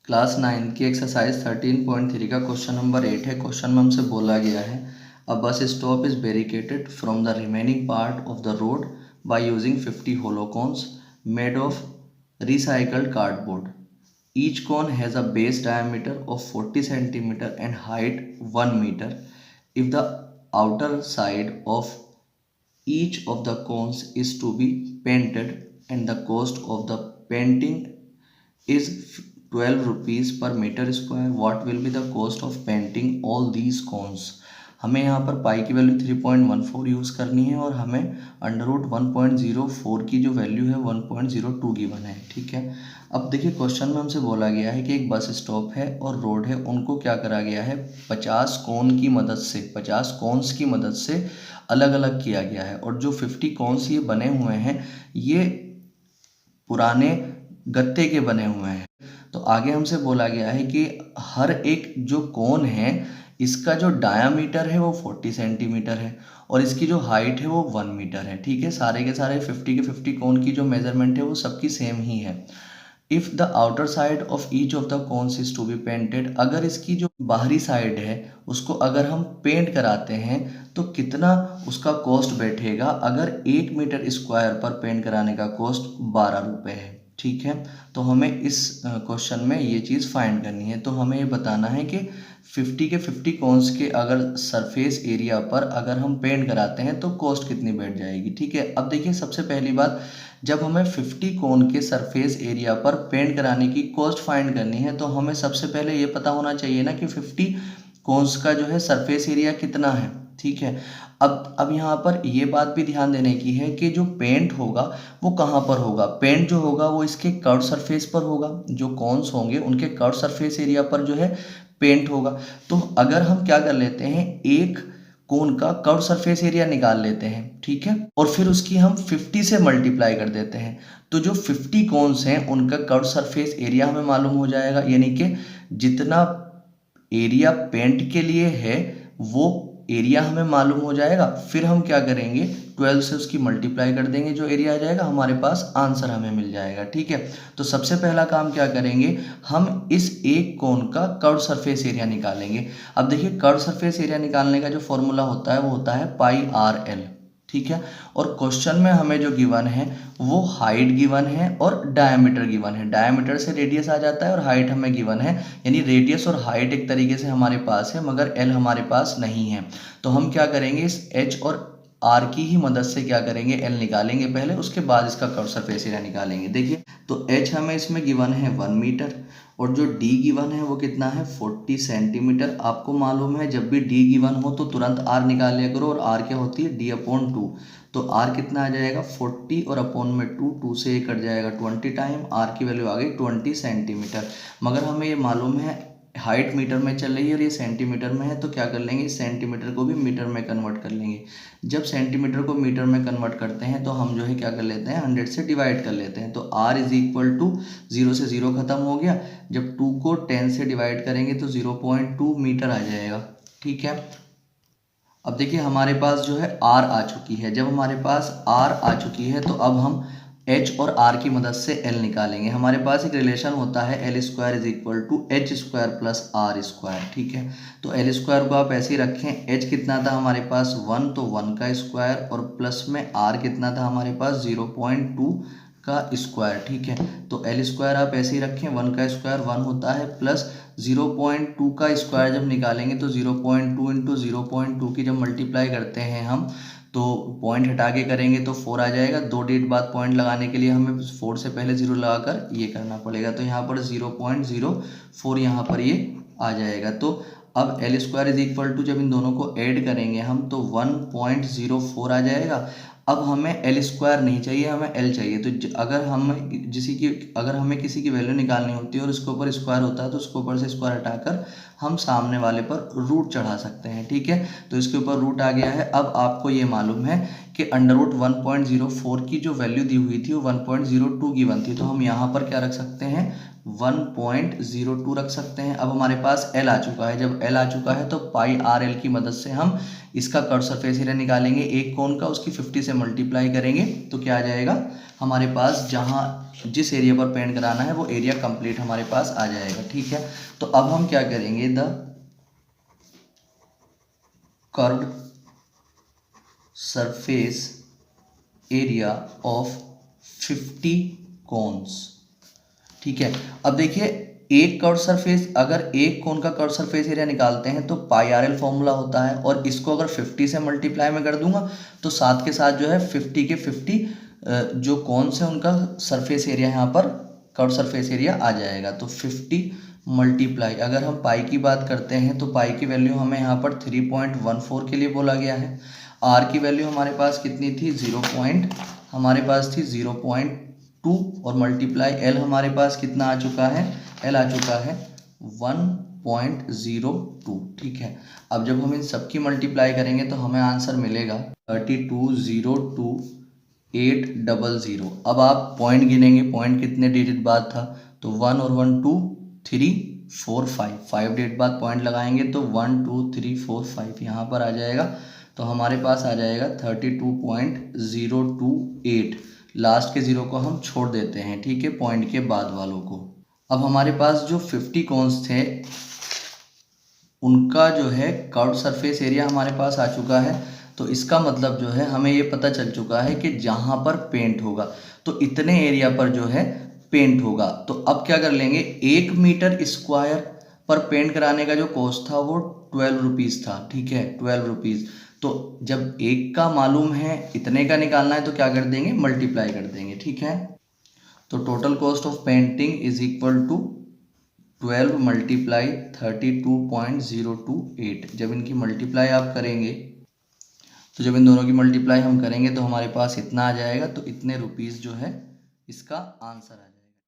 Class 9 की exercise 13.3 का question number 8 है। क्वेश्चन में हमसे बोला गया है a bus stop is barricaded from the remaining part of the road by using 50 hollow cones made of recycled cardboard. Each cone has a base diameter of 40 centimeter and height 1 meter. If the outer side of each of the cones is to be painted and the cost of the painting is 12 rupees per meter square, what will be the cost of painting all these cones? हमें यहाँ पर पाई की value 3.14 use करनी है और हमें under root 1.04 की जो वैल्यू है 1.02 गिवन है। ठीक है, अब देखिए क्वेश्चन में हमसे बोला गया है कि एक बस स्टॉप है और रोड है, उनको क्या करा गया है 50 कोन की मदद से 50 कोन्स की मदद से अलग अलग किया गया है। और जो 50 कोन्स ये बने हुए हैं ये पुराने गत्ते के बने हुए हैं। तो आगे हमसे बोला गया है कि हर एक जो कोन है इसका जो डायामीटर है वो 40 सेंटीमीटर है और इसकी जो हाइट है वो 1 मीटर है। ठीक है, सारे के सारे 50 के 50 कोन की जो मेजरमेंट है वो सबकी सेम ही है। If the outer side of each of the cones is to be painted, अगर इसकी जो बाहरी साइड है उसको अगर हम पेंट कराते हैं तो कितना उसका कॉस्ट बैठेगा। अगर 1 मीटर स्क्वायर पर पेंट कराने का कॉस्ट 12 रुपये है। ठीक है, तो हमें इस क्वेश्चन में ये चीज़ फाइंड करनी है। तो हमें ये बताना है कि 50 के 50 कोन्स के अगर सरफेस एरिया पर अगर हम पेंट कराते हैं तो कॉस्ट कितनी बैठ जाएगी। ठीक है, अब देखिए सबसे पहली बात, जब हमें 50 कोन के सरफेस एरिया पर पेंट कराने की कॉस्ट फाइंड करनी है तो हमें सबसे पहले ये पता होना चाहिए ना कि 50 कोन्स का जो है सरफेस एरिया कितना है। ठीक है, अब यहाँ पर ये बात भी ध्यान देने की है कि जो पेंट होगा वो कहाँ पर होगा। पेंट जो होगा वो इसके कर्व सरफेस पर होगा, जो कॉन्स होंगे उनके कर्व सरफेस एरिया पर जो है पेंट होगा। तो अगर हम क्या कर लेते हैं, एक कोन का कर्व सरफेस एरिया निकाल लेते हैं। ठीक है, और फिर उसकी हम 50 से मल्टीप्लाई कर देते हैं तो जो 50 कोन्स हैं उनका कर्व सरफेस एरिया हमें मालूम हो जाएगा, यानी कि जितना एरिया पेंट के लिए है वो एरिया हमें मालूम हो जाएगा। फिर हम क्या करेंगे, 12 से उसकी मल्टीप्लाई कर देंगे, जो एरिया आ जाएगा हमारे पास आंसर हमें मिल जाएगा। ठीक है, तो सबसे पहला काम क्या करेंगे, हम इस एक कोन का कर्व सरफेस एरिया निकालेंगे। अब देखिए कर्व सरफेस एरिया निकालने का जो फॉर्मूला होता है वो होता है पाई आर एल। ठीक है, और क्वेश्चन में हमें जो गिवन है वो हाइट गिवन है और डायमीटर गिवन है। डायमीटर से रेडियस आ जाता है और हाइट हमें गिवन है, यानी रेडियस और हाइट एक तरीके से हमारे पास है मगर एल हमारे पास नहीं है। तो हम क्या करेंगे, इस एच और आर की ही मदद से क्या करेंगे, एल निकालेंगे पहले, उसके बाद इसका कर्व सरफेस एरिया निकालेंगे। देखिए तो एच हमें इसमें गिवन है 1 मीटर और जो डी गिवन है वो कितना है 40 सेंटीमीटर। आपको मालूम है जब भी डी गिवन हो तो तुरंत आर निकाल लिया करो, और आर क्या होती है d/2। तो आर कितना आ जाएगा 40 और अपॉन में 2 से ये कट जाएगा 20 टाइम, आर की वैल्यू आ गई 20 सेंटीमीटर। मगर हमें ये मालूम है हाइट मीटर में चल रही है और ये सेंटीमीटर में है, तो क्या कर लेंगे, सेंटीमीटर को भी मीटर में कन्वर्ट कर लेंगे। जब सेंटीमीटर को मीटर में कन्वर्ट करते हैं तो हम जो है क्या कर लेते हैं 100 से डिवाइड कर लेते हैं। तो r इज इक्वल टू 0 से 0 खत्म हो गया, जब 2 को 10 से डिवाइड करेंगे तो 0.2 मीटर आ जाएगा। ठीक है, अब देखिए हमारे पास जो है r आ चुकी है। जब हमारे पास r आ चुकी है तो अब हम h और r की मदद से l निकालेंगे। हमारे पास एक रिलेशन होता है l square is equal to h square plus r square. ठीक है, तो l स्क्वायर को आप ऐसे ही रखें, h कितना था हमारे पास 1, तो 1 का स्क्वायर और प्लस में r कितना था हमारे पास 0.2 का स्क्वायर। ठीक है, तो l स्क्वायर आप ऐसे ही रखें, 1 का स्क्वायर 1 होता है प्लस 0.2 का स्क्वायर जब निकालेंगे तो 0.2 इंटू 0.2 की जब मल्टीप्लाई करते हैं हम तो पॉइंट हटा के करेंगे तो 4 आ जाएगा। 2 डिजिट बाद पॉइंट लगाने के लिए हमें 4 से पहले 0 लगाकर ये करना पड़ेगा, तो यहाँ पर 0.04 यहाँ पर ये आ जाएगा। तो अब l square is equal to जब इन दोनों को ऐड करेंगे हम तो 1.04 आ जाएगा। अब हमें एल स्क्वायर नहीं चाहिए, हमें एल चाहिए। तो अगर हमें किसी की वैल्यू निकालनी होती है और इसके ऊपर स्क्वायर होता है तो उसके ऊपर से स्क्वायर हटाकर हम सामने वाले पर रूट चढ़ा सकते हैं। ठीक है, तो इसके ऊपर रूट आ गया है। अब आपको ये मालूम है कि अंडर रूट 1.04 की जो वैल्यू दी हुई थी वो 1.02 गिवन थी, तो हम यहाँ पर क्या रख सकते हैं 1.02 रख सकते हैं। अब हमारे पास L आ चुका है, जब L आ चुका है तो पाई आर एल की मदद से हम इसका कर्व सरफेस एरिया निकालेंगे। एक कोण का उसकी 50 से मल्टीप्लाई करेंगे तो क्या आ जाएगा हमारे पास, जहाँ जिस एरिया पर पेंट कराना है वो एरिया कंप्लीट हमारे पास आ जाएगा। ठीक है, तो अब हम क्या करेंगे, the curved surface area of 50 cones. ठीक है, अब देखिए एक कर्व सरफेस, अगर एक कोन का कर्व सरफेस एरिया निकालते हैं तो पाई आर एल फॉर्मूला होता है, और इसको अगर 50 से मल्टीप्लाई में कर दूंगा तो साथ के साथ जो है 50 के 50 जो कोन्स है उनका सरफेस एरिया यहाँ पर कर्व सरफेस एरिया आ जाएगा। तो 50 मल्टीप्लाई, अगर हम पाई की बात करते हैं तो पाई की वैल्यू हमें यहाँ पर 3.14 के लिए बोला गया है। आर की वैल्यू हमारे पास कितनी थी, हमारे पास थी 0.2, और मल्टीप्लाई एल हमारे पास कितना आ चुका है, एल आ चुका है 1.02। ठीक है, अब जब हम इन सबकी मल्टीप्लाई करेंगे तो हमें आंसर मिलेगा 32,02800। अब आप पॉइंट गिनेंगे, पॉइंट कितने डिजिट बाद था, तो 1 और 1 2 3 4 5 डिजिट बाद पॉइंट लगाएंगे तो 1 2 3 4 5 यहाँ पर आ जाएगा। तो हमारे पास आ जाएगा 32.028। लास्ट के ज़ीरो को हम छोड़ देते हैं, ठीक है, पॉइंट के बाद वालों को। अब हमारे पास जो 50 कोन्स थे उनका जो है कर्व्ड सरफेस एरिया हमारे पास आ चुका है। तो इसका मतलब जो है हमें ये पता चल चुका है कि जहाँ पर पेंट होगा तो इतने एरिया पर जो है पेंट होगा। तो अब क्या कर लेंगे, 1 मीटर स्क्वायर पर पेंट कराने का जो कॉस्ट था वो 12 रुपीज़ था। ठीक है, 12 रुपीज़। तो जब एक का मालूम है, इतने का निकालना है तो क्या कर देंगे, मल्टीप्लाई कर देंगे। ठीक है, तो total cost of painting is equal to 12 multiply 32.028। जब इनकी मल्टीप्लाई आप करेंगे तो जब इन दोनों की मल्टीप्लाई हम करेंगे तो हमारे पास इतना आ जाएगा, तो इतने रुपीज़ जो है इसका आंसर आ जाएगा।